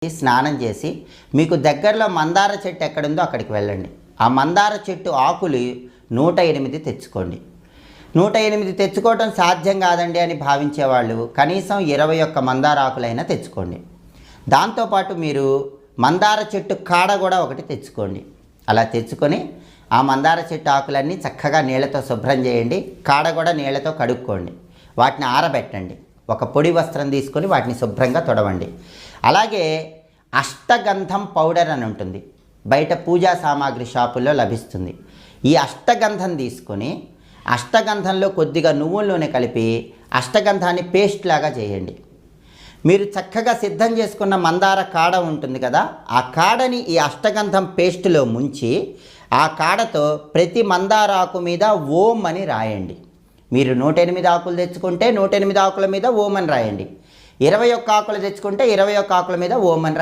స్నానం చేసి మీకు దగ్గరలో మందార చెట్టు ఎక్కడుందో అక్కడికి వెళ్ళండి. ఆ మందార చెట్టు ఆకులు 108 తెచ్చుకోండి. 108 తెచ్చుకోవడం సాధ్యం కాదండి అని భావించేవాళ్ళు కనీసం 21 మందార ఆకులైనా తెచ్చుకోండి. దాంతోపాటు మీరు మందార చెట్టు కాడ కూడా ఒకటి తెచ్చుకోండి. అలా తెచ్చుకొని ఆ మందార చెట్టు ఆకులన్నీ చక్కగా నీళ్ళతో శుభ్రం చేయండి. కాడ కూడా నీళ్ళతో కడుక్కోండి. వాటిని ఆరబెట్టండి. ఒక పొడి వస్త్రం తీసుకొని వాటిని శుభ్రంగా తొడవండి. అలాగే అష్టగంధం పౌడర్ అని ఉంటుంది, బయట పూజా సామాగ్రి షాపుల్లో లభిస్తుంది. ఈ అష్టగంధం తీసుకొని అష్టగంధంలో కొద్దిగా నువ్వుల నూనె కలిపి అష్టగంధాన్ని పేస్ట్ లాగా చేయండి. మీరు చక్కగా సిద్ధం చేసుకున్న మందార కాడ ఉంటుంది కదా, ఆ కాడని ఈ అష్టగంధం పేస్టులో ముంచి ఆ కాడతో ప్రతి మందార ఆకు మీద ఓం అని రాయండి. మీరు 108 ఆకులు తెచ్చుకుంటే 108 ఆకుల మీద ఓం అని రాయండి. 21 ఆకులు తెచ్చుకుంటే 21 ఆకుల మీద ఓం అని